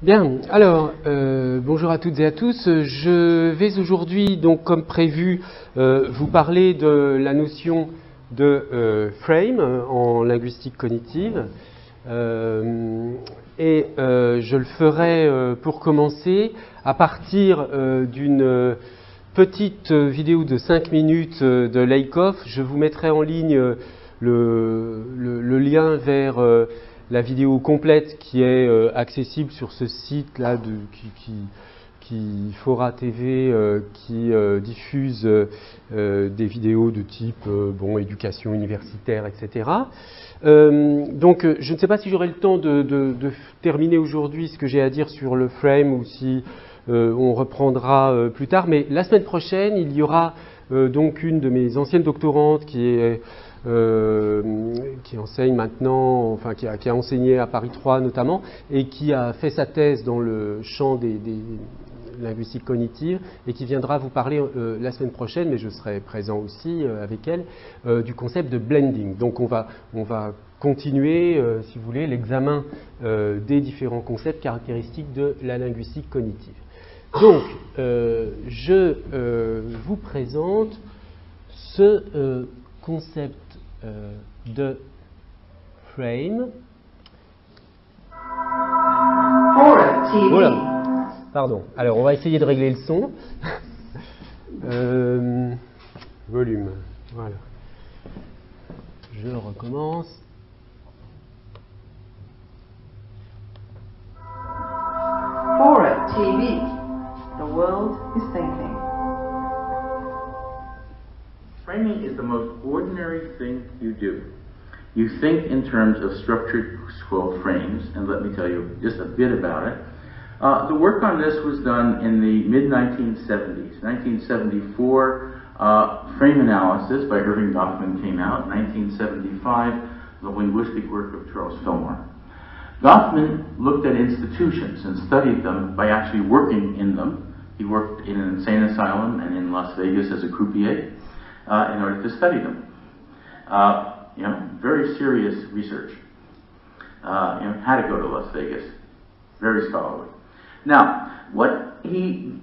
Bien, alors, bonjour à toutes et à tous. Je vais aujourd'hui, donc comme prévu, vous parler de la notion de frame en linguistique cognitive. Je le ferai pour commencer à partir d'une petite vidéo de 5 minutes de Lakoff. Je vous mettrai en ligne le lien vers la vidéo complète qui est accessible sur ce site-là qui Fora TV qui diffuse des vidéos de type éducation universitaire, etc. Donc je ne sais pas si j'aurai le temps de terminer aujourd'hui ce que j'ai à dire sur le frame ou si on reprendra plus tard, mais la semaine prochaine il y aura donc une de mes anciennes doctorantes qui enseigne maintenant, enfin qui a enseigné à Paris 3 notamment, et qui a fait sa thèse dans le champ des linguistiques cognitives, et qui viendra vous parler la semaine prochaine, mais je serai présent aussi avec elle, du concept de blending. Donc on va continuer, si vous voulez, l'examen des différents concepts caractéristiques de la linguistique cognitive. Donc, je vous présente ce concept de frame. Voilà. Pardon. Alors, on va essayer de régler le son. Volume. Voilà. Je recommence. Fora TV. The world is thinking. Framing is the most ordinary thing you do. You think in terms of structured scroll frames, and let me tell you just a bit about it. The work on this was done in the mid-1970s. 1974, frame analysis by Irving Goffman came out. 1975, the linguistic work of Charles Fillmore. Goffman looked at institutions and studied them by actually working in them. He worked in an insane asylum and in Las Vegas as a croupier in order to study them. Very serious research. Had to go to Las Vegas. Very scholarly. Now, what he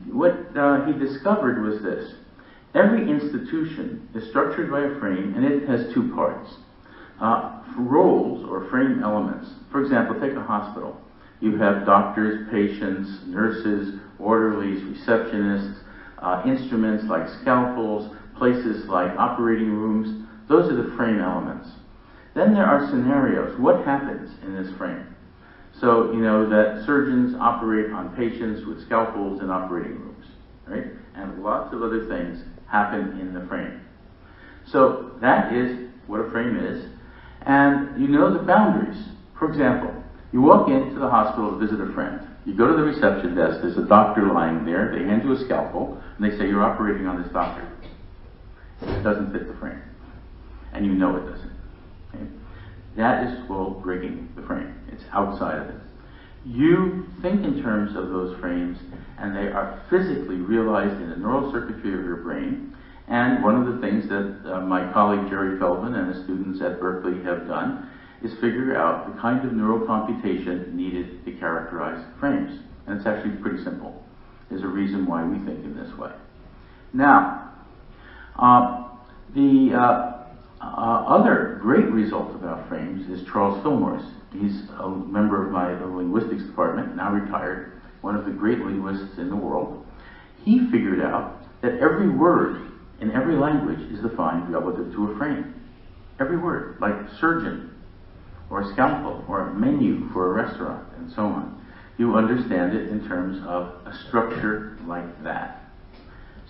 discovered was this. Every institution is structured by a frame, and it has two parts. Roles or frame elements. For example, take a hospital. You have doctors, patients, nurses, orderlies, receptionists, instruments like scalpels, places like operating rooms. Those are the frame elements. Then there are scenarios. What happens in this frame? So, you know that surgeons operate on patients with scalpels in operating rooms, right? And lots of other things happen in the frame. So that is what a frame is. And you know the boundaries. For example, you walk into the hospital to visit a friend. You go to the reception desk, there's a doctor lying there, they hand you a scalpel, and they say, you're operating on this doctor. It doesn't fit the frame. And you know it doesn't. Okay? That is called breaking the frame. It's outside of it. You think in terms of those frames, and they are physically realized in the neural circuitry of your brain. And one of the things that my colleague Jerry Feldman and the students at Berkeley have done is figure out the kind of neural computation needed to characterize frames. And it's actually pretty simple. There's a reason why we think in this way. Now, the other great result about frames is Charles Fillmore's. He's a member of my linguistics department, now retired, one of the great linguists in the world. He figured out that every word in every language is defined relative to a frame. Every word, like surgeon, or scalpel, or menu for a restaurant, and so on. You understand it in terms of a structure like that.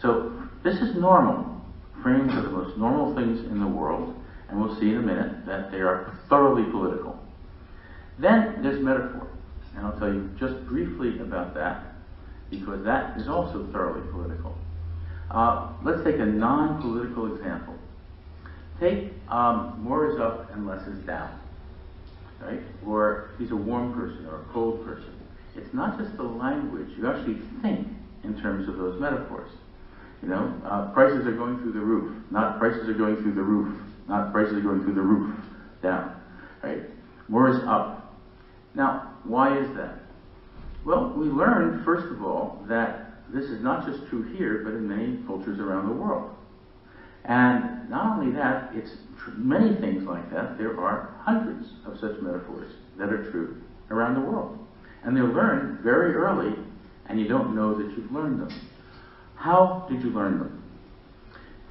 So this is normal. Frames are the most normal things in the world, and we'll see in a minute that they are thoroughly political. Then there's metaphor, and I'll tell you just briefly about that, because that is also thoroughly political. Let's take a non-political example. Take more is up and less is down, right? Or he's a warm person or a cold person. It's not just the language. You actually think in terms of those metaphors. You know, prices are going through the roof, not prices are going through the roof, not prices are going through the roof, down, right? More is up. Now, why is that? Well, we learned, first of all, that this is not just true here, but in many cultures around the world. And not only that, it's many things like that. There are hundreds of such metaphors that are true around the world. And they're learned very early, and you don't know that you've learned them. How did you learn them?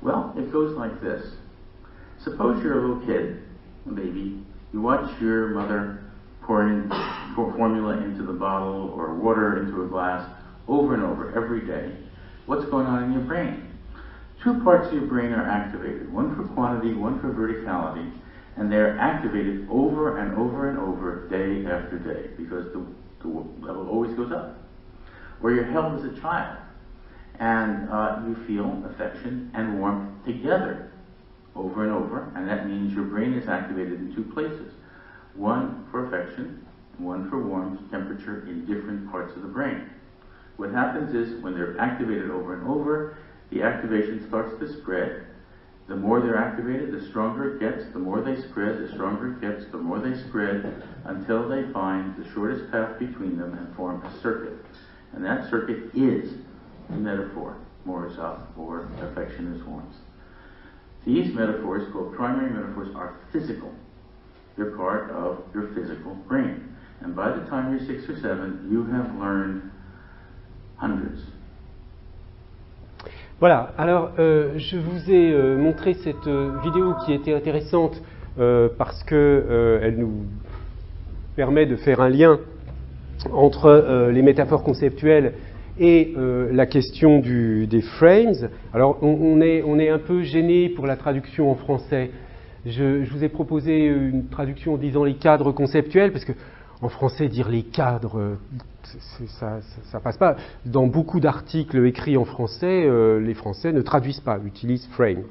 Well, it goes like this. Suppose you're a little kid, a baby. You watch your mother pour formula into the bottle or water into a glass over and over every day. What's going on in your brain? Two parts of your brain are activated, one for quantity, one for verticality, and they're activated over and over and over, day after day, because the level always goes up. Or you're held as a child, and you feel affection and warmth together over and over, and that means your brain is activated in two places. One for affection, one for warmth, temperature in different parts of the brain. What happens is, when they're activated over and over, the activation starts to spread. The more they're activated, the stronger it gets. The more they spread, the stronger it gets. The more they spread, until they find the shortest path between them and form a circuit. And that circuit is the metaphor, Morozov, or affection is warmth. These metaphors, called primary metaphors, are physical. They're part of your physical brain. And by the time you're 6 or 7, you have learned hundreds. Voilà, alors je vous ai montré cette vidéo qui était intéressante parce qu'elle nous permet de faire un lien entre les métaphores conceptuelles et la question des frames. Alors on est un peu gêné pour la traduction en français. Je vous ai proposé une traduction en disant les cadres conceptuels, parce que en français dire les cadres, ça passe pas. Dans beaucoup d'articles écrits en français, les Français ne traduisent pas, utilisent frame.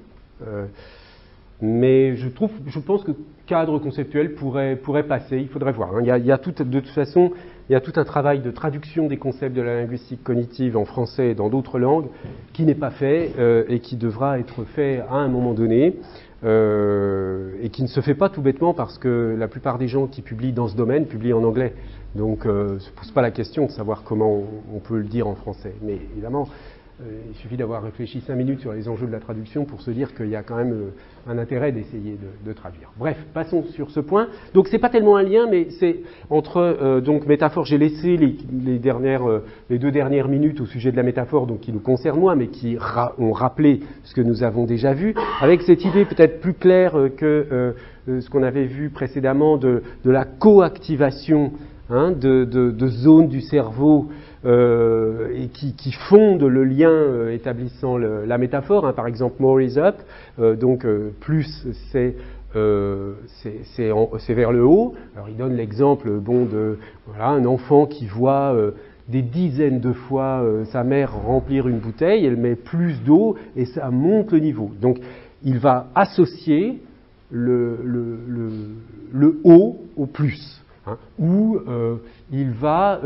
Mais je pense que cadre conceptuel pourrait passer. Il faudrait voir. Hein. Il y a de toute façon, il y a tout un travail de traduction des concepts de la linguistique cognitive en français et dans d'autres langues qui n'est pas fait et qui devra être fait à un moment donné. Et qui ne se fait pas tout bêtement parce que la plupart des gens qui publient dans ce domaine publient en anglais. Donc ne se pose pas la question de savoir comment on peut le dire en français. Mais évidemment, il suffit d'avoir réfléchi 5 minutes sur les enjeux de la traduction pour se dire qu'il y a quand même un intérêt d'essayer de traduire. Bref, passons sur ce point. Donc c'est pas tellement un lien, mais c'est entre donc métaphore. J'ai laissé les 2 dernières minutes au sujet de la métaphore, donc qui nous concernent moins, mais qui ont rappelé ce que nous avons déjà vu, avec cette idée peut-être plus claire que ce qu'on avait vu précédemment de la coactivation de zones du cerveau et qui fondent le lien établissant la métaphore. Par exemple, more is up, donc plus c'est vers le haut. Alors il donne l'exemple de un enfant qui voit des dizaines de fois sa mère remplir une bouteille, elle met plus d'eau et ça monte le niveau. Donc il va associer le haut au plus. Où il va,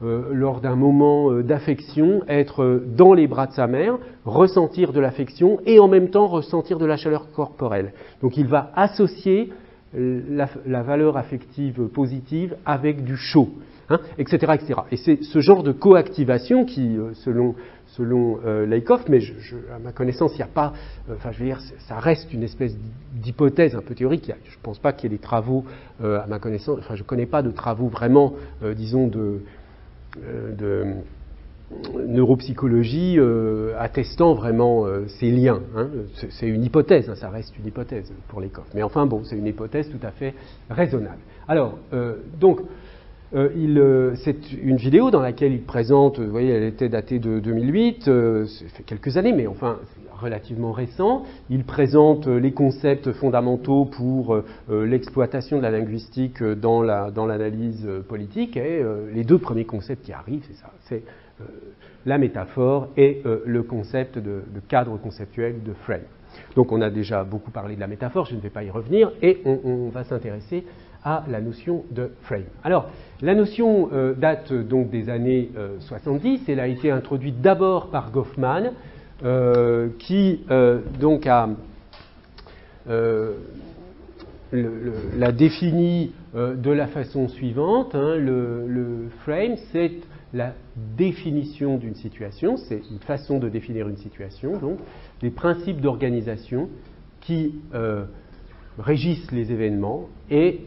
lors d'un moment d'affection, être dans les bras de sa mère, ressentir de l'affection et en même temps ressentir de la chaleur corporelle. Donc il va associer la valeur affective positive avec du chaud, etc., etc. Et c'est ce genre de coactivation qui, selon Lakoff, mais à ma connaissance, il n'y a pas, ça reste une espèce d'hypothèse un peu théorique. Je ne pense pas qu'il y ait des travaux, à ma connaissance, je ne connais pas de travaux vraiment, disons, de neuropsychologie attestant vraiment ces liens. C'est une hypothèse, ça reste une hypothèse pour Lakoff. Mais enfin, bon, c'est une hypothèse tout à fait raisonnable. Alors, donc, c'est une vidéo dans laquelle il présente, vous voyez, elle était datée de 2008, ça fait quelques années, mais enfin relativement récent. Il présente les concepts fondamentaux pour l'exploitation de la linguistique dans l'analyse politique, et les 2 premiers concepts qui arrivent, c'est ça, c'est la métaphore et le concept de cadre conceptuel de frame. Donc on a déjà beaucoup parlé de la métaphore, je ne vais pas y revenir, et on va s'intéresser à la notion de frame. Alors, la notion date donc des années 70, elle a été introduite d'abord par Goffman, qui donc l'a définie de la façon suivante. Hein, le frame, c'est la définition d'une situation, c'est une façon de définir une situation, donc des principes d'organisation qui régissent les événements et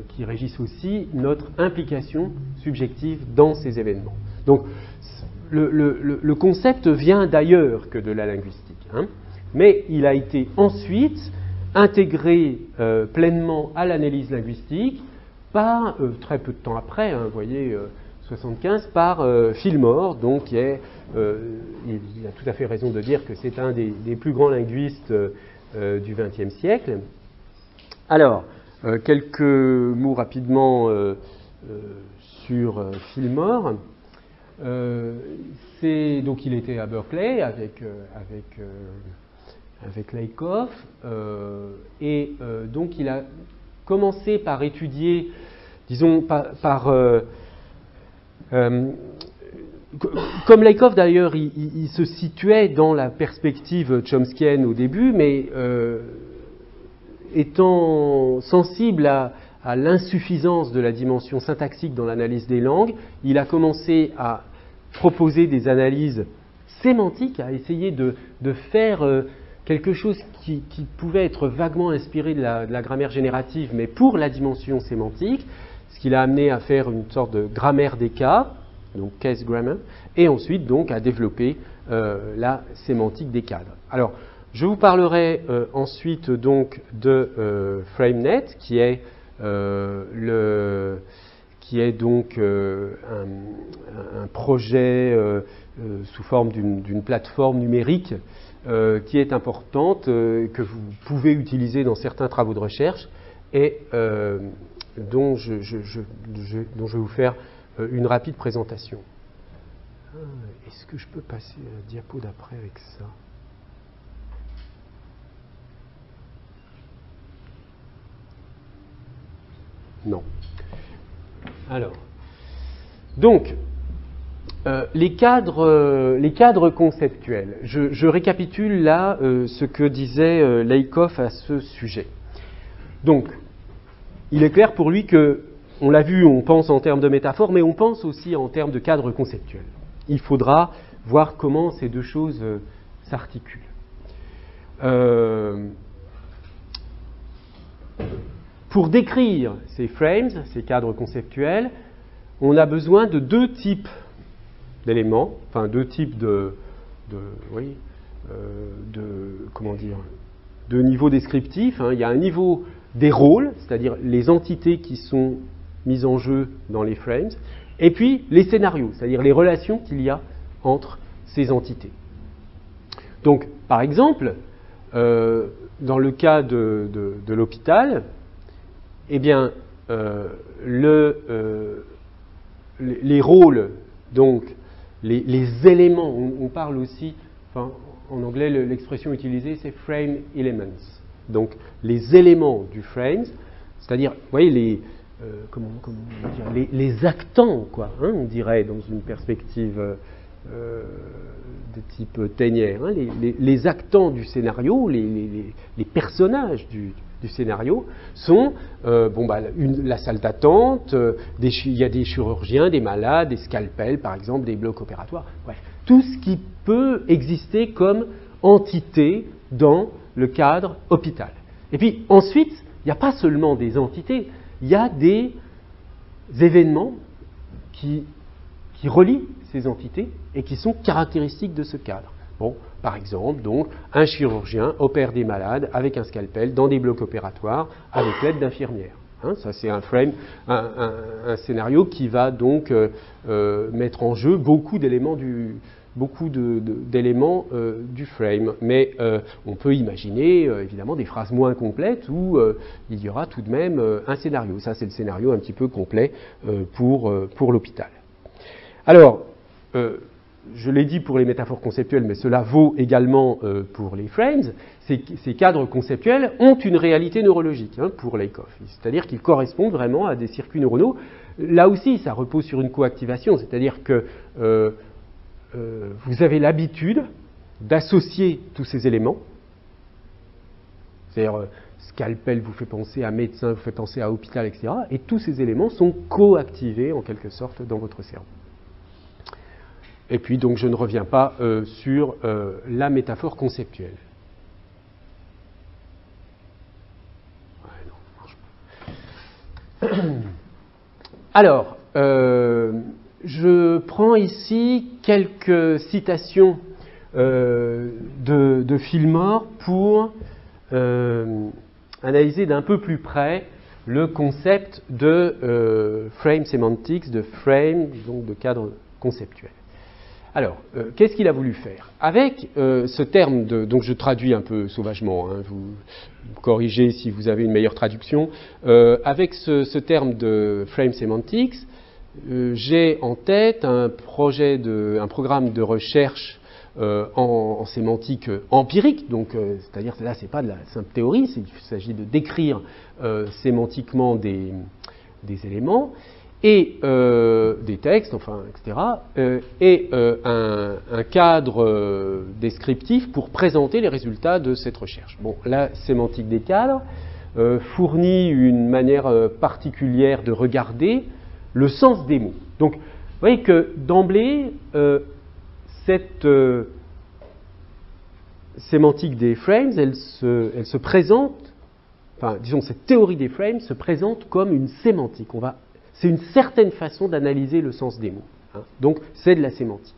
qui régissent aussi notre implication subjective dans ces événements. Donc le concept vient d'ailleurs que de la linguistique, hein, mais il a été ensuite intégré pleinement à l'analyse linguistique par, très peu de temps après, hein, vous voyez, 75, par Fillmore, donc il a tout à fait raison de dire que c'est un des plus grands linguistes du XXe siècle. Alors, quelques mots rapidement sur Fillmore. Donc il était à Berkeley avec Lakoff, et donc il a commencé par étudier, disons, comme Lakoff d'ailleurs, il se situait dans la perspective chomskienne au début, mais étant sensible à l'insuffisance de la dimension syntaxique dans l'analyse des langues, il a commencé à proposer des analyses sémantiques, à essayer de faire quelque chose qui pouvait être vaguement inspiré de la grammaire générative, mais pour la dimension sémantique, ce qui l'a amené à faire une sorte de grammaire des cas, donc case grammar, et ensuite donc à développer la sémantique des cadres. Alors, je vous parlerai ensuite donc de FrameNet, qui est donc un projet sous forme d'une plateforme numérique qui est importante, que vous pouvez utiliser dans certains travaux de recherche et dont je vais vous faire une rapide présentation. Est-ce que je peux passer à la diapo d'après avec ça ? Non. Alors, donc, les cadres conceptuels. Je récapitule là ce que disait Lakoff à ce sujet. Donc, il est clair pour lui que, on l'a vu, on pense en termes de métaphores, mais on pense aussi en termes de cadres conceptuels. Il faudra voir comment ces deux choses s'articulent. Pour décrire ces frames, ces cadres conceptuels, on a besoin de deux types d'éléments, enfin deux types de niveaux descriptifs. Hein. Il y a un niveau des rôles, c'est-à-dire les entités qui sont mises en jeu dans les frames, et puis les scénarios, c'est-à-dire les relations qu'il y a entre ces entités. Donc, par exemple, dans le cas de l'hôpital, eh bien, les rôles, donc les éléments, on parle aussi, enfin, en anglais l'expression utilisée c'est frame elements, donc les éléments du frame, c'est-à-dire, vous voyez, les actants, quoi, hein, on dirait dans une perspective de type Ténière, hein, les actants du scénario, les personnages du scénario sont la salle d'attente, il y a des chirurgiens, des malades, des scalpels par exemple, des blocs opératoires, bref, tout ce qui peut exister comme entité dans le cadre hôpital. Et puis ensuite, il n'y a pas seulement des entités, il y a des événements qui relient ces entités et qui sont caractéristiques de ce cadre. Bon, par exemple, donc, un chirurgien opère des malades avec un scalpel dans des blocs opératoires avec l'aide d'infirmières. Hein, ça, c'est un frame, un scénario qui va donc mettre en jeu beaucoup d'éléments du frame. Mais on peut imaginer, évidemment, des phrases moins complètes où il y aura tout de même un scénario. Ça, c'est le scénario un petit peu complet pour l'hôpital. Alors, je l'ai dit pour les métaphores conceptuelles, mais cela vaut également pour les frames. Ces cadres conceptuels ont une réalité neurologique, hein, pour Lakoff. C'est-à-dire qu'ils correspondent vraiment à des circuits neuronaux. Là aussi, ça repose sur une coactivation, c'est-à-dire que vous avez l'habitude d'associer tous ces éléments. C'est-à-dire, scalpel vous fait penser à médecin, vous fait penser à hôpital, etc. Et tous ces éléments sont coactivés en quelque sorte dans votre cerveau. Et puis donc je ne reviens pas sur la métaphore conceptuelle. Ouais, non, alors, je prends ici quelques citations de Fillmore pour analyser d'un peu plus près le concept de frame semantics, de frame, donc de cadre conceptuel. Alors, qu'est-ce qu'il a voulu faire? Avec ce terme de... Donc je traduis un peu sauvagement, hein, vous corrigez si vous avez une meilleure traduction. Avec ce terme de frame semantics, j'ai en tête un programme de recherche en sémantique empirique, donc c'est-à-dire là c'est pas de la simple théorie, il s'agit de décrire sémantiquement des éléments et des textes, enfin, etc. Et un cadre descriptif pour présenter les résultats de cette recherche. Bon, la sémantique des cadres fournit une manière particulière de regarder le sens des mots. Donc, vous voyez que d'emblée, cette sémantique des frames, elle se présente, enfin, disons, cette théorie des frames se présente comme une sémantique. C'est une certaine façon d'analyser le sens des mots. Hein. Donc, c'est de la sémantique.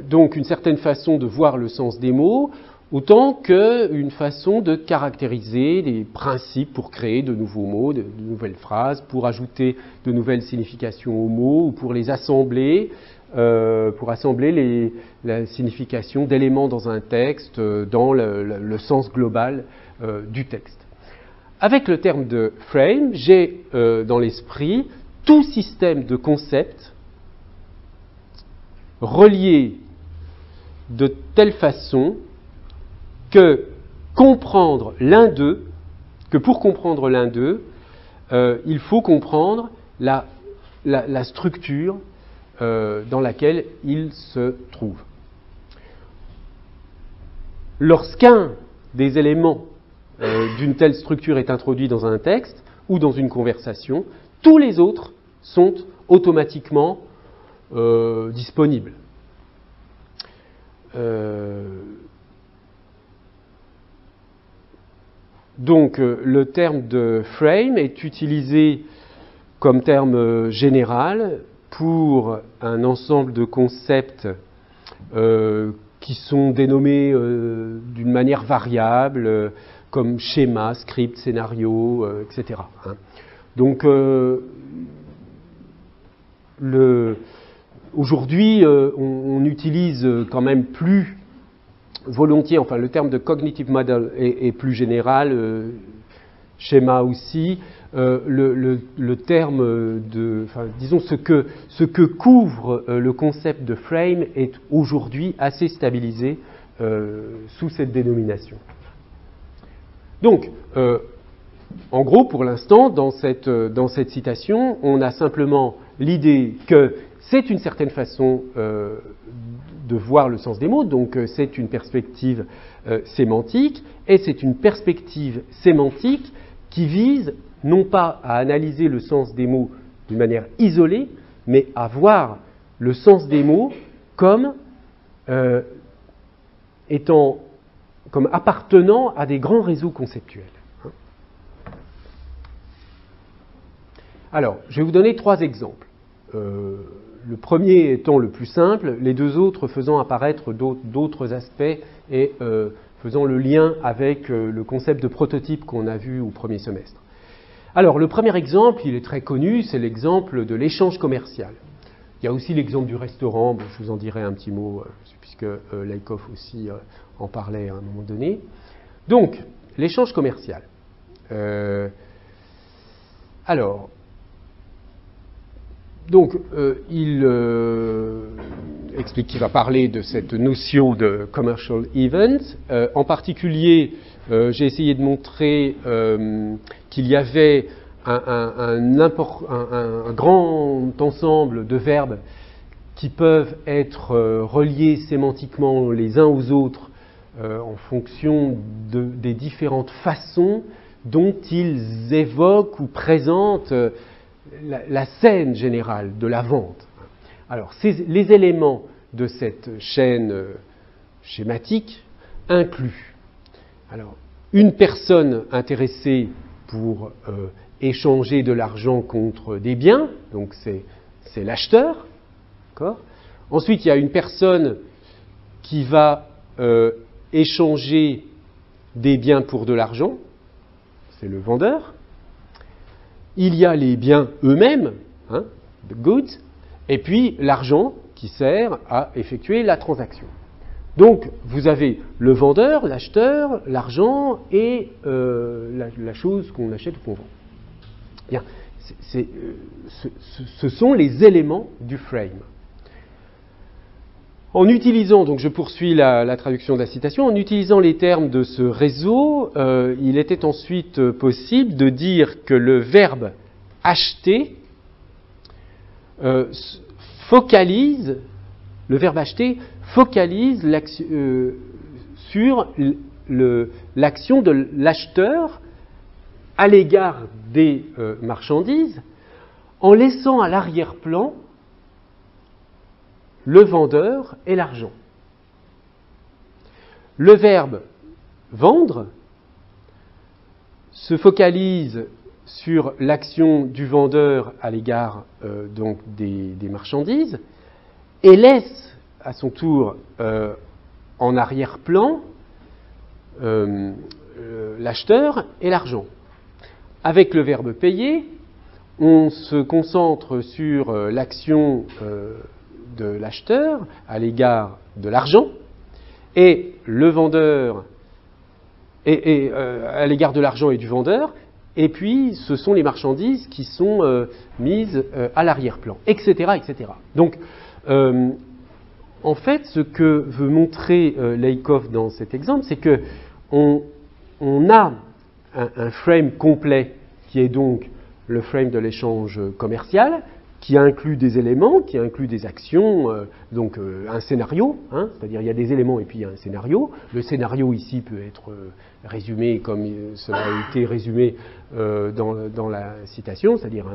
Donc, une certaine façon de voir le sens des mots, autant qu'une façon de caractériser des principes pour créer de nouveaux mots, de nouvelles phrases, pour ajouter de nouvelles significations aux mots, ou pour les assembler, pour assembler la signification d'éléments dans un texte dans le sens global du texte. Avec le terme de frame, j'ai dans l'esprit tout système de concepts reliés de telle façon que pour comprendre l'un d'eux, il faut comprendre la structure dans laquelle il se trouve. Lorsqu'un des éléments d'une telle structure est introduit dans un texte ou dans une conversation, tous les autres sont automatiquement disponibles. Donc le terme de frame est utilisé comme terme général pour un ensemble de concepts qui sont dénommés d'une manière variable, comme schéma, script, scénario, etc. Hein. Donc aujourd'hui, on utilise quand même plus volontiers, enfin le terme de cognitive model est plus général, schéma aussi, le terme de, enfin, disons ce que couvre le concept de frame est aujourd'hui assez stabilisé sous cette dénomination. Donc, en gros, pour l'instant, dans cette citation, on a simplement l'idée que c'est une certaine façon de voir le sens des mots, donc c'est une perspective sémantique, et c'est une perspective sémantique qui vise non pas à analyser le sens des mots d'une manière isolée, mais à voir le sens des mots comme appartenant à des grands réseaux conceptuels. Alors, je vais vous donner 3 exemples. Le premier étant le plus simple, les 2 autres faisant apparaître d'autres aspects et faisant le lien avec le concept de prototype qu'on a vu au premier semestre. Alors, le premier exemple, il est très connu, c'est l'exemple de l'échange commercial. Il y a aussi l'exemple du restaurant, bon, je vous en dirai un petit mot, puisque Laikoff aussi en parlait à un moment donné. Donc, l'échange commercial. Donc, il explique qu'il va parler de cette notion de commercial event. En particulier, j'ai essayé de montrer qu'il y avait un grand ensemble de verbes qui peuvent être reliés sémantiquement les uns aux autres en fonction des différentes façons dont ils évoquent ou présentent la scène générale de la vente. Alors, les éléments de cette chaîne schématique incluent alors, une personne intéressée pour échanger de l'argent contre des biens, donc c'est l'acheteur. Ensuite, il y a une personne qui va échanger des biens pour de l'argent, c'est le vendeur. Il y a les biens eux-mêmes, the goods, et puis l'argent qui sert à effectuer la transaction. Donc, vous avez le vendeur, l'acheteur, l'argent et la chose qu'on achète ou qu'on vend. Bien, ce sont les éléments du frame. En utilisant, donc je poursuis la traduction de la citation, en utilisant les termes de ce réseau, il était ensuite possible de dire que le verbe acheter focalise sur l'action de l'acheteur à l'égard des marchandises, en laissant à l'arrière-plan le vendeur et l'argent. Le verbe vendre se focalise sur l'action du vendeur à l'égard donc des marchandises et laisse à son tour en arrière-plan l'acheteur et l'argent. Avec le verbe payer, on se concentre sur l'action de l'acheteur à l'égard de l'argent et le vendeur à l'égard de l'argent et du vendeur, et puis ce sont les marchandises qui sont mises à l'arrière-plan, etc., etc. Donc, en fait, ce que veut montrer Lakoff dans cet exemple, c'est que on a un frame complet qui est donc le frame de l'échange commercial, qui inclut des éléments, qui inclut des actions, donc un scénario, c'est-à-dire il y a des éléments et puis il y a un scénario. Le scénario ici peut être résumé comme cela a été résumé dans la citation, c'est-à-dire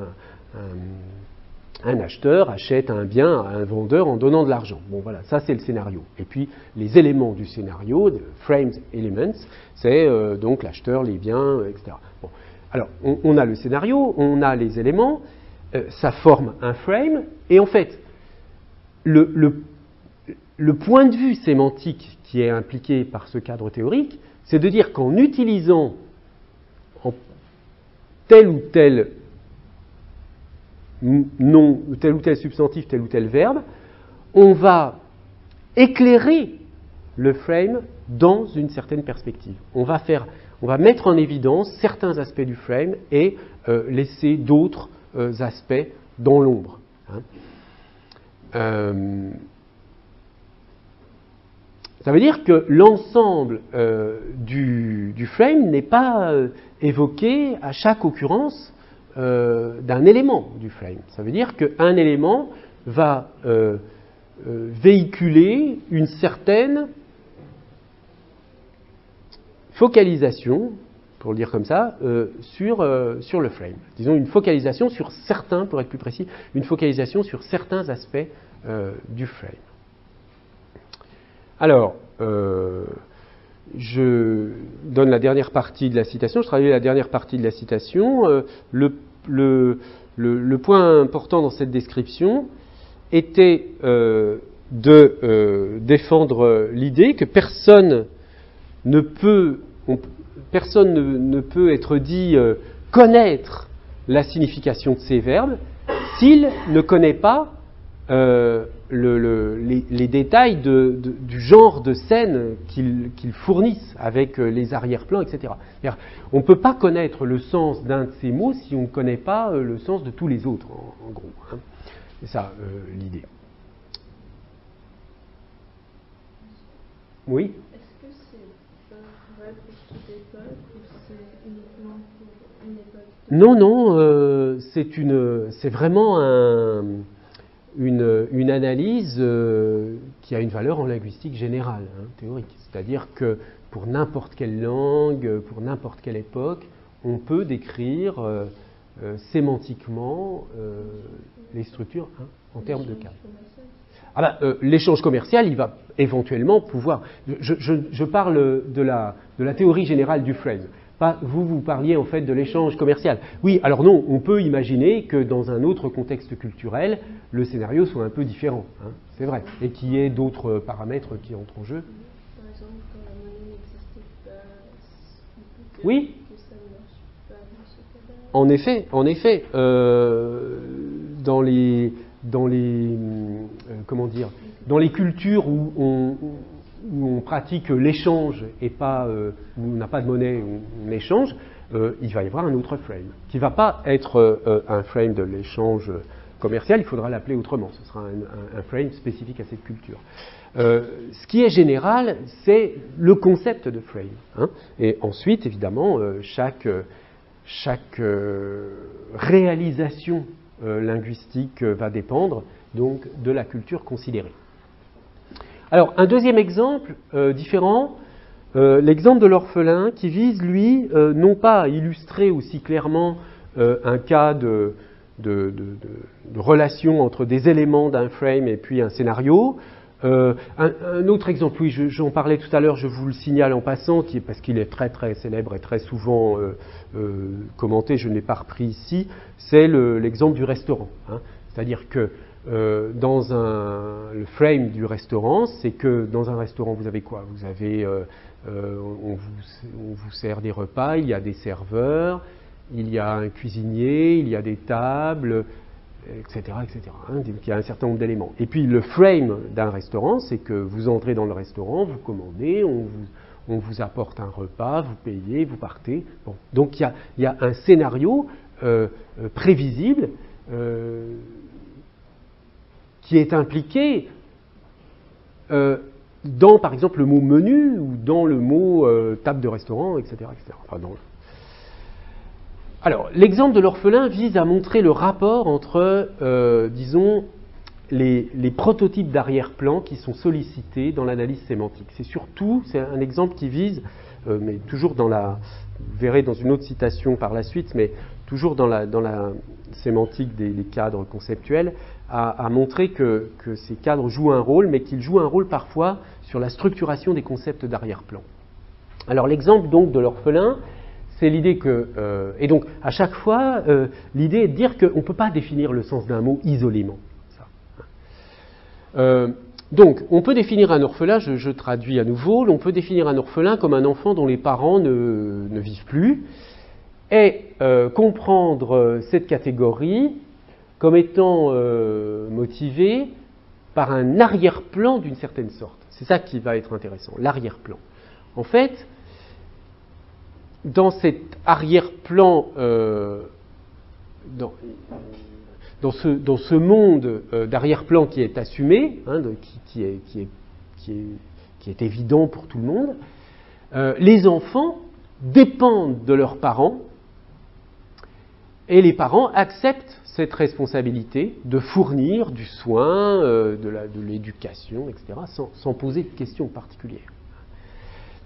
un acheteur achète un bien à un vendeur en donnant de l'argent. Bon voilà, ça c'est le scénario. Et puis les éléments du scénario, the framed elements, c'est donc l'acheteur, les biens, etc. Bon. Alors on a le scénario, on a les éléments, ça forme un frame, et en fait, le point de vue sémantique qui est impliqué par ce cadre théorique, c'est de dire qu'en utilisant tel ou tel nom, tel ou tel substantif, tel ou tel verbe, on va éclairer le frame dans une certaine perspective. On va mettre en évidence certains aspects du frame et laisser d'autres aspects dans l'ombre. Ça veut dire que l'ensemble du frame n'est pas évoqué à chaque occurrence d'un élément du frame. Ça veut dire qu'un élément va véhiculer une certaine focalisation, pour le dire comme ça, sur le frame. Disons une focalisation sur certains, pour être plus précis, une focalisation sur certains aspects du frame. Alors, je donne la dernière partie de la citation, je traduis la dernière partie de la citation. Le point important dans cette description était de défendre l'idée que personne ne peut être dit connaître la signification de ces verbes s'il ne connaît pas les détails du genre de scène qu'ils fournissent avec les arrière-plans, etc. On ne peut pas connaître le sens d'un de ces mots si on ne connaît pas le sens de tous les autres, en gros. C'est ça l'idée. Oui ? Est-ce que c'est vrai pour toute époque ou c'est uniquement pour une époque ? Non, c'est vraiment une analyse qui a une valeur en linguistique générale, hein, théorique. C'est-à-dire que pour n'importe quelle langue, pour n'importe quelle époque, on peut décrire sémantiquement les structures en termes de cadre. L'échange commercial, il va éventuellement pouvoir... Je parle de la théorie générale du frame. Vous parliez en fait de l'échange commercial. Oui, alors non, on peut imaginer que dans un autre contexte culturel, le scénario soit un peu différent, hein, c'est vrai, et qu'il y ait d'autres paramètres qui entrent en jeu. Par exemple, quand la monnaie n'existait pas, Oui. que ça ne marche pas dans ce cas-là. En effet, dans les cultures où on pratique l'échange et pas où on n'a pas de monnaie, où on échange, il va y avoir un autre frame qui ne va pas être un frame de l'échange commercial, il faudra l'appeler autrement, ce sera un frame spécifique à cette culture. Ce qui est général, c'est le concept de frame, hein, et ensuite, évidemment, chaque réalisation linguistique va dépendre donc de la culture considérée. Alors, un deuxième exemple différent, l'exemple de l'orphelin qui vise, lui, non pas à illustrer aussi clairement un cas de relation entre des éléments d'un frame et puis un scénario. Un autre exemple, oui, j'en parlais tout à l'heure, je vous le signale en passant, parce qu'il est très très célèbre et très souvent commenté, je ne l'ai pas repris ici, c'est l'exemple du restaurant, hein. C'est-à-dire que dans le frame du restaurant, c'est que dans un restaurant, vous avez quoi? Vous avez, on vous sert des repas, il y a des serveurs, il y a un cuisinier, il y a des tables, etc., etc. Hein, il y a un certain nombre d'éléments. Et puis le frame d'un restaurant, c'est que vous entrez dans le restaurant, vous commandez, on vous apporte un repas, vous payez, vous partez. Bon. Donc il y a un scénario prévisible qui est impliqué dans, par exemple, le mot menu ou dans le mot table de restaurant, etc., etc. Enfin, Alors, l'exemple de l'orphelin vise à montrer le rapport entre, disons, les prototypes d'arrière-plan qui sont sollicités dans l'analyse sémantique. C'est un exemple qui vise, mais toujours vous verrez dans une autre citation par la suite, mais toujours dans la sémantique des cadres conceptuels, à montrer que ces cadres jouent un rôle, mais qu'ils jouent un rôle parfois sur la structuration des concepts d'arrière-plan. Alors l'exemple donc de l'orphelin, c'est l'idée que... et donc à chaque fois, l'idée est de dire qu'on ne peut pas définir le sens d'un mot isolément. Donc on peut définir un orphelin, je traduis à nouveau, on peut définir un orphelin comme un enfant dont les parents ne vivent plus, et comprendre cette catégorie comme étant motivé par un arrière-plan d'une certaine sorte. C'est ça qui va être intéressant, l'arrière-plan. En fait, dans cet arrière-plan, dans ce monde d'arrière-plan qui est assumé, hein, qui est évident pour tout le monde, les enfants dépendent de leurs parents et les parents acceptent cette responsabilité de fournir du soin, de l'éducation, etc., sans poser de questions particulières.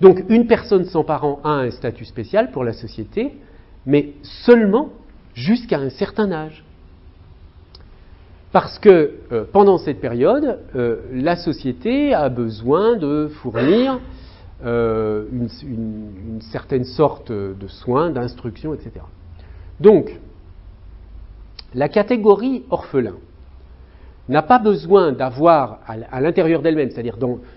Donc une personne sans parents a un statut spécial pour la société, mais seulement jusqu'à un certain âge. Parce que pendant cette période, la société a besoin de fournir une certaine sorte de soins, d'instruction, etc. Donc, la catégorie orphelin n'a pas besoin d'avoir à l'intérieur d'elle-même, c'est-à-dire,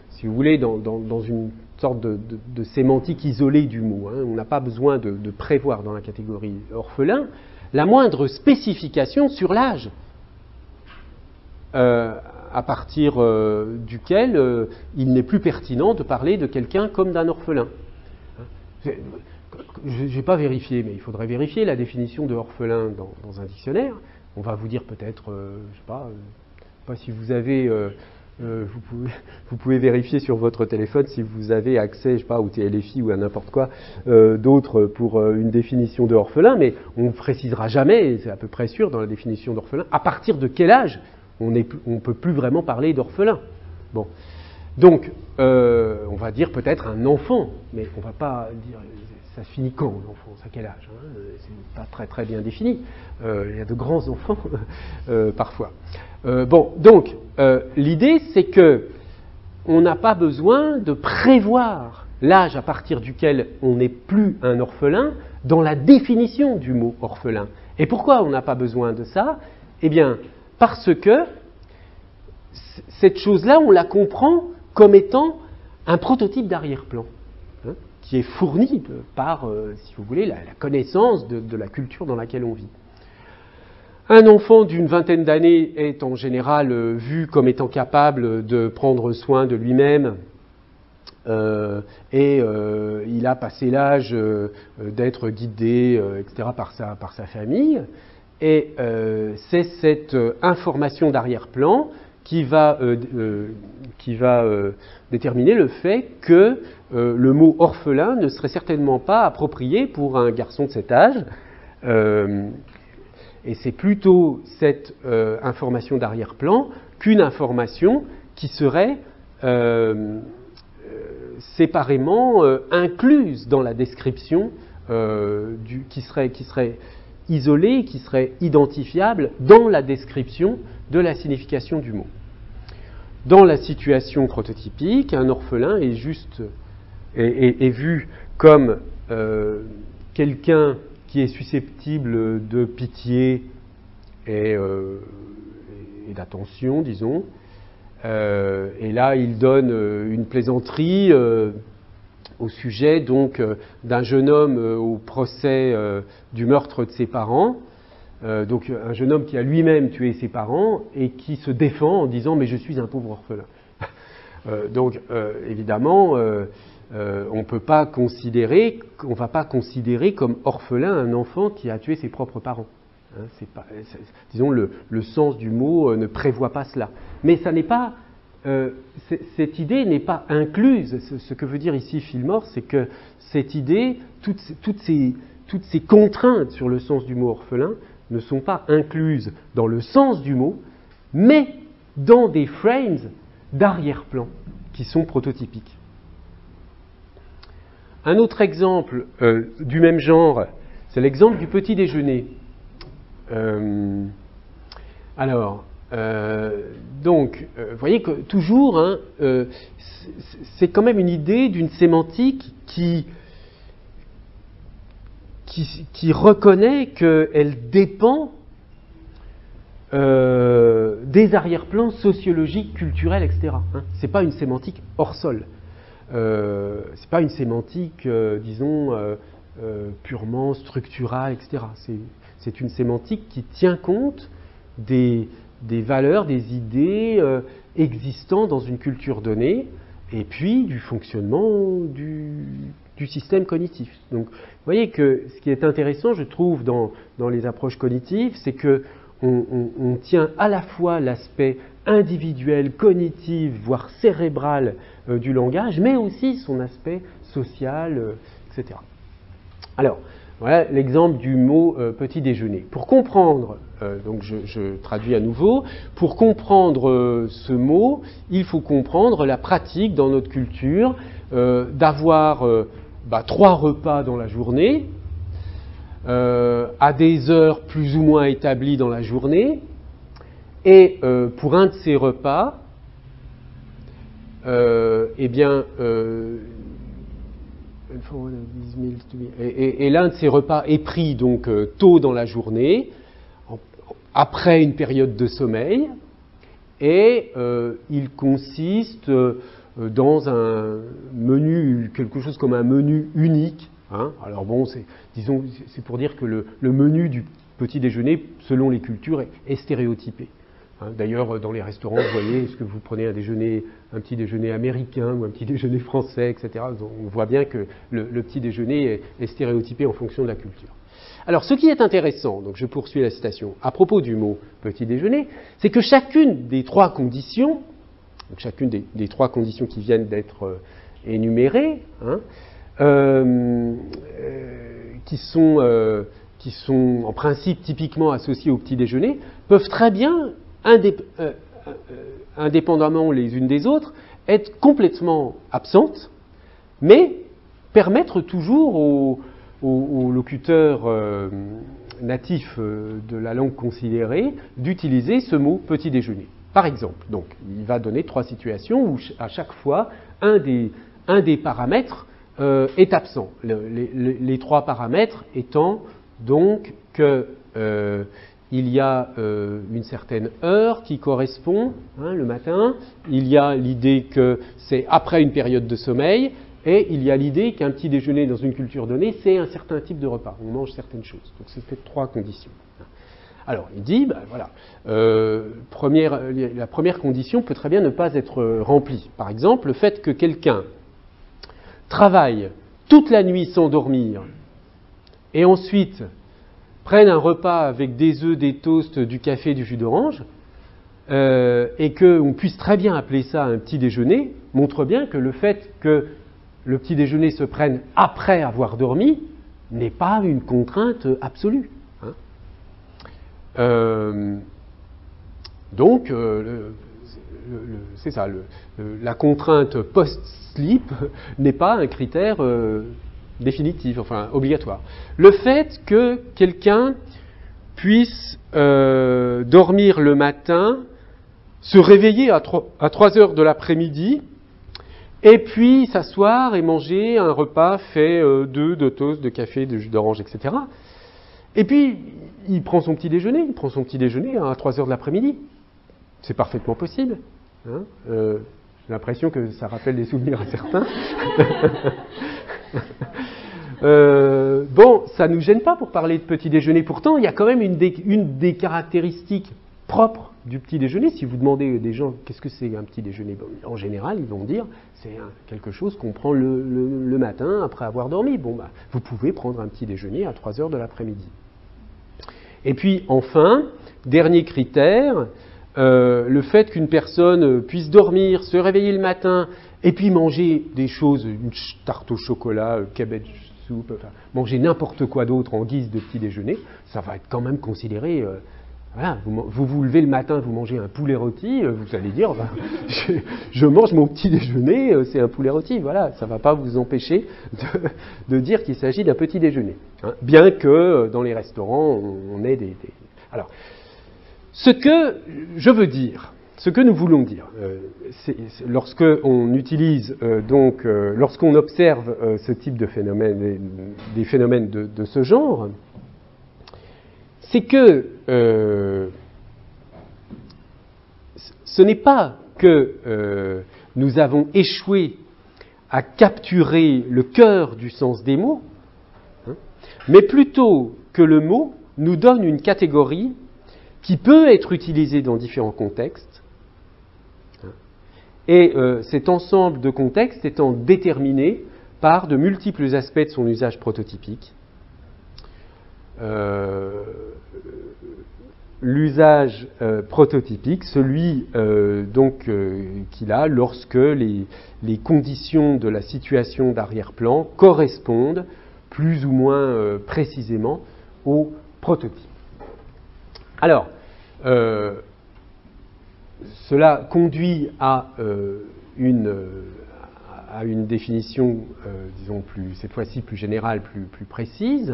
si vous voulez, dans une sorte de sémantique isolée du mot, hein, on n'a pas besoin de prévoir dans la catégorie orphelin la moindre spécification sur l'âge à partir duquel il n'est plus pertinent de parler de quelqu'un comme d'un orphelin. Je n'ai pas vérifié, mais il faudrait vérifier la définition de orphelin dans un dictionnaire. On va vous dire peut-être, je ne sais pas si vous avez, vous pouvez vérifier sur votre téléphone si vous avez accès, je sais pas, au TLFI ou à n'importe quoi d'autre pour une définition de orphelin, mais on ne précisera jamais, c'est à peu près sûr dans la définition d'orphelin, à partir de quel âge on ne peut plus vraiment parler d'orphelin. Bon. Donc, on va dire peut-être un enfant, mais on ne va pas dire ça finit quand l'enfance, à quel âge, hein, c'est pas très très bien défini. Il y a de grands enfants parfois. Donc l'idée c'est que on n'a pas besoin de prévoir l'âge à partir duquel on n'est plus un orphelin dans la définition du mot orphelin. Et pourquoi on n'a pas besoin de ça? Eh bien, parce que cette chose-là, on la comprend comme étant un prototype d'arrière-plan, hein, qui est fourni par, si vous voulez, la connaissance de la culture dans laquelle on vit. Un enfant d'une vingtaine d'années est en général vu comme étant capable de prendre soin de lui-même et il a passé l'âge d'être guidé, etc., par sa famille. Et c'est cette information d'arrière-plan qui va déterminer le fait que le mot orphelin ne serait certainement pas approprié pour un garçon de cet âge. Et c'est plutôt cette information d'arrière-plan qu'une information qui serait séparément incluse dans la description, qui serait isolée, qui serait identifiable dans la description de la signification du mot. Dans la situation prototypique, un orphelin est vu comme quelqu'un qui est susceptible de pitié et d'attention, disons. Et là, il donne une plaisanterie au sujet donc d'un jeune homme au procès du meurtre de ses parents. Donc un jeune homme qui a lui-même tué ses parents et qui se défend en disant « mais je suis un pauvre orphelin ». Donc évidemment, on ne va pas considérer comme orphelin un enfant qui a tué ses propres parents. Hein, disons, le sens du mot ne prévoit pas cela. Mais ça n'est pas, cette idée n'est pas incluse. Ce que veut dire ici Fillmore, c'est que cette idée, toutes ces contraintes sur le sens du mot orphelin ne sont pas incluses dans le sens du mot, mais dans des frames d'arrière-plan qui sont prototypiques. Un autre exemple du même genre, c'est l'exemple du petit déjeuner. Donc, vous voyez que toujours, hein, c'est quand même une idée d'une sémantique qui reconnaît qu'elle dépend des arrière-plans sociologiques, culturels, etc. Hein. Ce n'est pas une sémantique hors sol. C'est pas une sémantique, disons, purement structurale, etc. C'est une sémantique qui tient compte des valeurs, des idées existant dans une culture donnée, et puis du fonctionnement du système cognitif. Donc, vous voyez que ce qui est intéressant, je trouve, dans les approches cognitives, c'est que on tient à la fois l'aspect individuel, cognitif, voire cérébral du langage, mais aussi son aspect social, etc. Alors, voilà l'exemple du mot petit déjeuner. Pour comprendre, donc je traduis à nouveau, pour comprendre ce mot, il faut comprendre la pratique dans notre culture d'avoir 3 repas dans la journée, à des heures plus ou moins établies dans la journée, et pour un de ces repas, et l'un de ces repas est pris donc tôt dans la journée, après une période de sommeil, et il consiste dans un menu, quelque chose comme un menu unique. Hein. Alors bon, c'est pour dire que le menu du petit déjeuner, selon les cultures, est stéréotypé. Hein. D'ailleurs, dans les restaurants, vous voyez, est-ce que vous prenez un petit déjeuner américain ou un petit déjeuner français, etc. On voit bien que le petit déjeuner est stéréotypé en fonction de la culture. Alors, ce qui est intéressant, donc je poursuis la citation, à propos du mot petit déjeuner, c'est que chacune des 3 conditions, donc chacune des 3 conditions qui viennent d'être énumérées, hein, qui sont en principe typiquement associées au petit déjeuner, peuvent très bien, indépendamment les unes des autres, être complètement absente, mais permettre toujours aux locuteurs natifs de la langue considérée d'utiliser ce mot petit déjeuner. Par exemple, donc, il va donner 3 situations où à chaque fois un des paramètres est absent. Les 3 paramètres étant donc que il y a une certaine heure qui correspond, le matin, il y a l'idée que c'est après une période de sommeil, et il y a l'idée qu'un petit déjeuner dans une culture donnée, c'est un certain type de repas, on mange certaines choses. Donc c'est peut-être 3 conditions. Alors il dit, voilà, la première condition peut très bien ne pas être remplie. Par exemple, le fait que quelqu'un travaille toute la nuit sans dormir, et ensuite prennent un repas avec des œufs, des toasts, du café, du jus d'orange, et qu'on puisse très bien appeler ça un petit déjeuner, montre bien que le fait que le petit déjeuner se prenne après avoir dormi n'est pas une contrainte absolue. Donc, c'est ça, la contrainte post-sleep n'est pas un critère définitif, enfin obligatoire. Le fait que quelqu'un puisse dormir le matin, se réveiller à 3 heures de l'après-midi, et puis s'asseoir et manger un repas fait d'œufs, de toast, de café, de jus d'orange, etc. Et puis, il prend son petit déjeuner, à 3 heures de l'après-midi. C'est parfaitement possible. J'ai l'impression que ça rappelle des souvenirs à certains. Bon, ça ne nous gêne pas pour parler de petit déjeuner. Pourtant, il y a quand même une des caractéristiques propres du petit déjeuner. Si vous demandez des gens qu'est-ce que c'est un petit déjeuner, en général, ils vont dire c'est quelque chose qu'on prend le matin après avoir dormi. Bon, vous pouvez prendre un petit déjeuner à 3 heures de l'après-midi. Et puis, enfin, dernier critère, le fait qu'une personne puisse dormir, se réveiller le matin, et puis manger des choses, une tarte au chocolat, cabbage soup, enfin, manger n'importe quoi d'autre en guise de petit déjeuner, ça va être quand même considéré... voilà, vous levez le matin, vous mangez un poulet rôti, vous allez dire, je mange mon petit déjeuner, c'est un poulet rôti, voilà, ça ne va pas vous empêcher de dire qu'il s'agit d'un petit déjeuner. Bien que dans les restaurants, on ait des... Alors, ce que je veux dire, ce que nous voulons dire, lorsqu'on utilise, lorsqu'on observe ce type de phénomène, des phénomènes de ce genre, c'est que ce n'est pas que nous avons échoué à capturer le cœur du sens des mots, mais plutôt que le mot nous donne une catégorie qui peut être utilisée dans différents contextes, et cet ensemble de contextes étant déterminé par de multiples aspects de son usage prototypique. L'usage prototypique, celui qu'il a lorsque les conditions de la situation d'arrière-plan correspondent plus ou moins précisément au prototype. Alors, cela conduit à une définition, disons cette fois-ci plus générale, plus précise.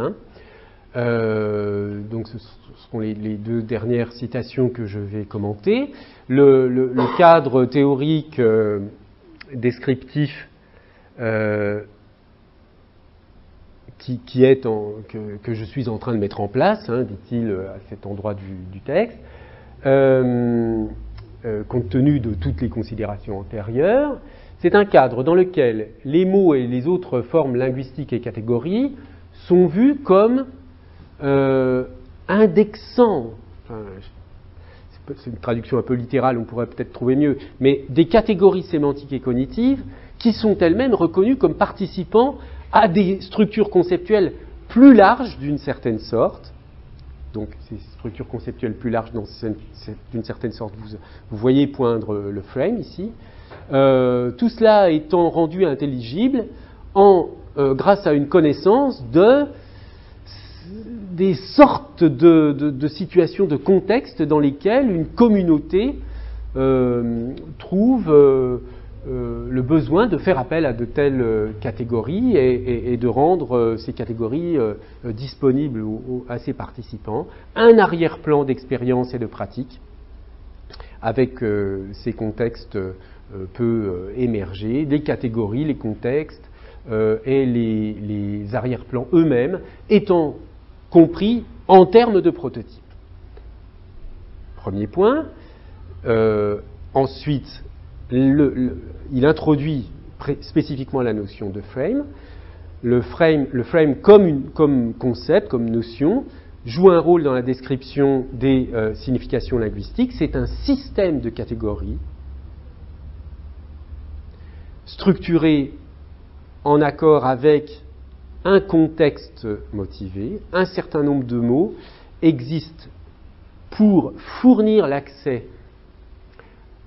Donc ce seront les 2 dernières citations que je vais commenter. Le cadre théorique descriptif que je suis en train de mettre en place, dit-il à cet endroit du texte, compte tenu de toutes les considérations antérieures, c'est un cadre dans lequel les mots et les autres formes linguistiques et catégories sont vus comme indexant, c'est une traduction un peu littérale, on pourrait peut-être trouver mieux, mais des catégories sémantiques et cognitives qui sont elles-mêmes reconnues comme participant à des structures conceptuelles plus larges d'une certaine sorte. Donc ces structures conceptuelles plus larges d'une certaine sorte, vous voyez poindre le frame ici. Tout cela étant rendu intelligible grâce à une connaissance des sortes de situations, de contextes dans lesquels une communauté trouve le besoin de faire appel à de telles catégories et de rendre ces catégories disponibles à ses participants. Un arrière-plan d'expérience et de pratique avec ces contextes peut émerger, les catégories, les contextes et les arrière-plans eux-mêmes étant compris en termes de prototypes. Premier point. Ensuite, il introduit spécifiquement la notion de frame. Le frame comme concept, comme notion, joue un rôle dans la description des significations linguistiques. C'est un système de catégories structuré en accord avec un contexte motivé. Un certain nombre de mots existent pour fournir l'accès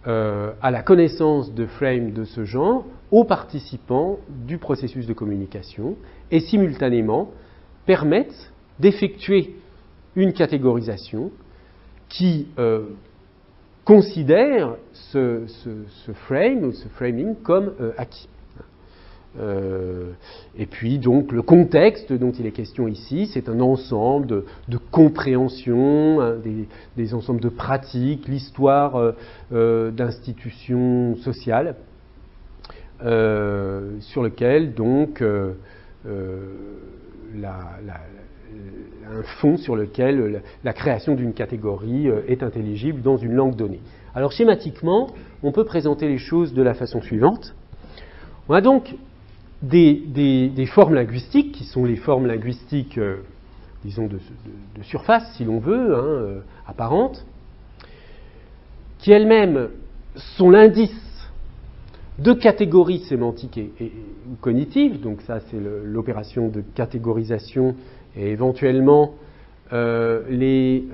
à la connaissance de frames de ce genre aux participants du processus de communication et simultanément permettent d'effectuer une catégorisation qui considère ce frame ou ce framing comme acquis. Et puis donc le contexte dont il est question ici, c'est un ensemble de compréhension, hein, des ensembles de pratiques, l'histoire d'institutions sociales, sur lequel donc un fond sur lequel la création d'une catégorie est intelligible dans une langue donnée. Alors schématiquement, on peut présenter les choses de la façon suivante. On a donc des formes linguistiques, qui sont les formes linguistiques, disons, de surface, si l'on veut, hein, apparentes, qui elles-mêmes sont l'indice de catégories sémantiques et cognitives, donc ça c'est l'opération de catégorisation et éventuellement les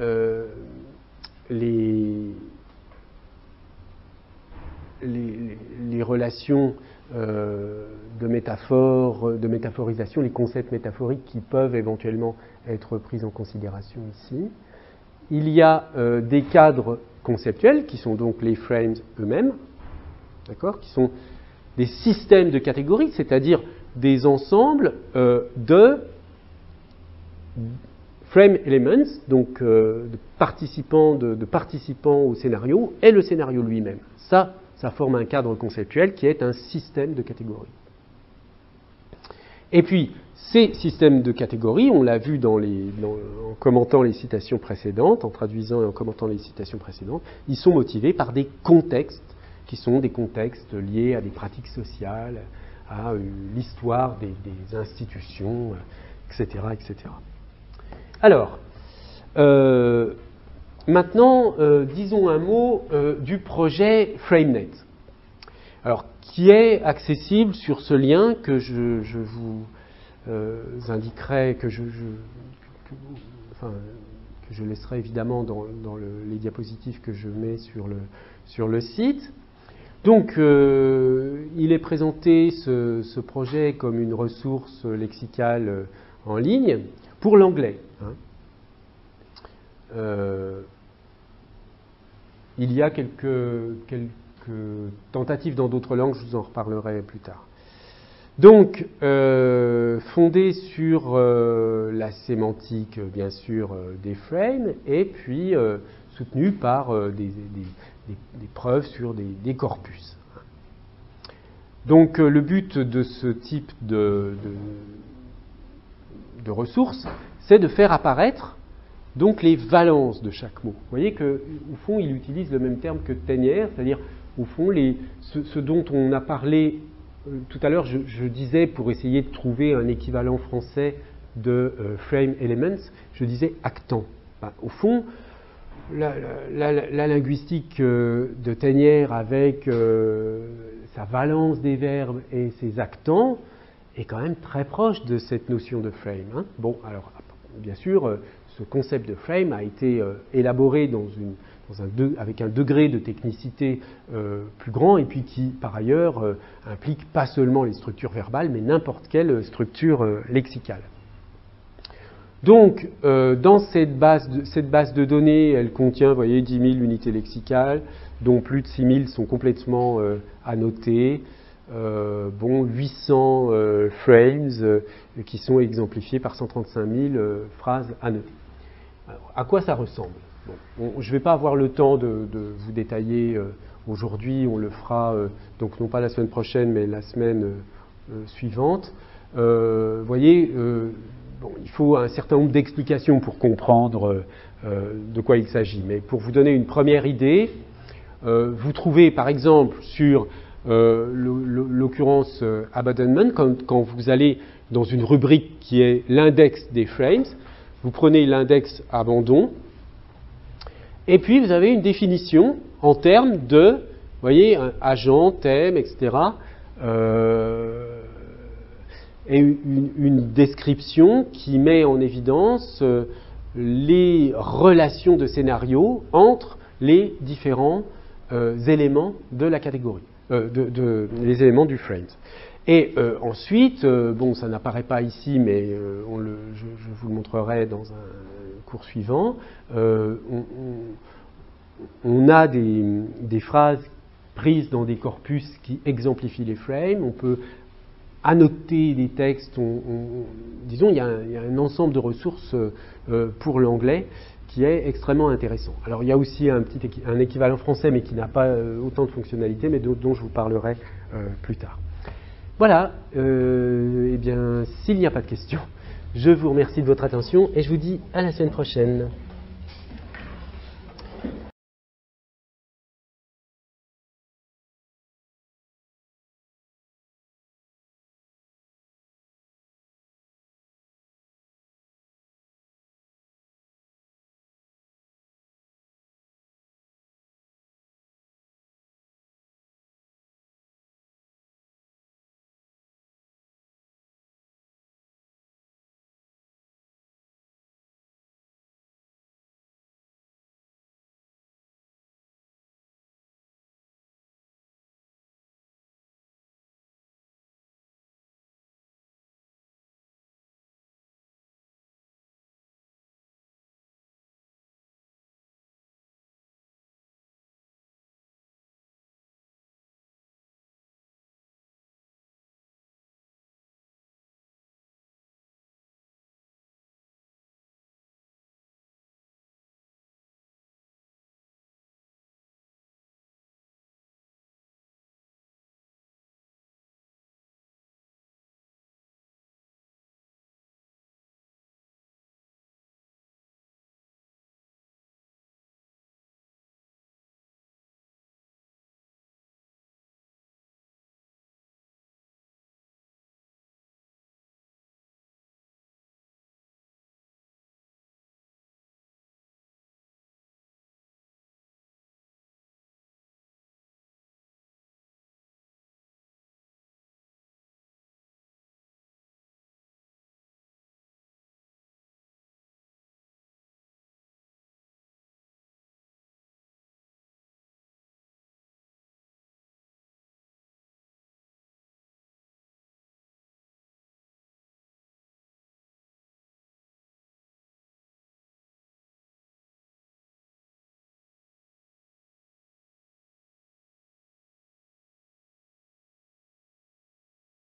relations de métaphore, de métaphorisation, les concepts métaphoriques qui peuvent éventuellement être pris en considération ici. Il y a des cadres conceptuels qui sont donc les frames eux-mêmes, d'accord, qui sont des systèmes de catégories, c'est-à-dire des ensembles de frame elements, donc de participants au scénario, et le scénario lui-même. Ça forme un cadre conceptuel qui est un système de catégories. Et puis, ces systèmes de catégories, on l'a vu en commentant les citations précédentes, en traduisant et en commentant les citations précédentes, ils sont motivés par des contextes qui sont des contextes liés à des pratiques sociales, à l'histoire des institutions, etc., etc. Alors, maintenant, disons un mot du projet FrameNet, alors, qui est accessible sur ce lien que je vous indiquerai, que je laisserai évidemment dans les diapositives que je mets sur le site. Donc, il est présenté, ce projet, comme une ressource lexicale en ligne pour l'anglais. Hein. Il y a quelques tentatives dans d'autres langues, je vous en reparlerai plus tard. Donc, fondé sur la sémantique, bien sûr, des frames, et puis soutenu par des preuves sur des corpus. Donc, le but de ce type de ressources, c'est de faire apparaître donc les valences de chaque mot. Vous voyez qu'au fond, il utilise le même terme que Ténière, c'est-à-dire, au fond, ce dont on a parlé tout à l'heure, je disais, pour essayer de trouver un équivalent français de frame elements, je disais actant. Ben, au fond, la linguistique de Ténière avec sa valence des verbes et ses actants est quand même très proche de cette notion de frame. Hein. Bon, alors, bien sûr, ce concept de frame a été élaboré avec un degré de technicité plus grand et puis qui, par ailleurs, implique pas seulement les structures verbales, mais n'importe quelle structure lexicale. Donc, dans cette base de données, elle contient, vous voyez, 10 000 unités lexicales, dont plus de 6 000 sont complètement annotées. 800 frames qui sont exemplifiés par 135 000 phrases annotées. Alors, à quoi ça ressemble? Je ne vais pas avoir le temps de vous détailler aujourd'hui, on le fera donc non pas la semaine prochaine, mais la semaine suivante. Vous voyez, il faut un certain nombre d'explications pour comprendre de quoi il s'agit. Mais pour vous donner une première idée, vous trouvez par exemple sur l'occurrence abandonment, quand vous allez dans une rubrique qui est l'index des frames, vous prenez l'index abandon, et puis vous avez une définition en termes de, vous voyez, un agent, thème, etc. Et une description qui met en évidence les relations de scénario entre les différents éléments de la catégorie, les éléments du frame. Et ensuite, ça n'apparaît pas ici, mais je vous le montrerai dans un cours suivant, on a des phrases prises dans des corpus qui exemplifient les frames, on peut annoter des textes, disons, il y a un ensemble de ressources pour l'anglais qui est extrêmement intéressant. Alors il y a aussi un équivalent français, mais qui n'a pas autant de fonctionnalités, mais dont je vous parlerai plus tard. Voilà, eh bien, s'il n'y a pas de questions, je vous remercie de votre attention et je vous dis à la semaine prochaine.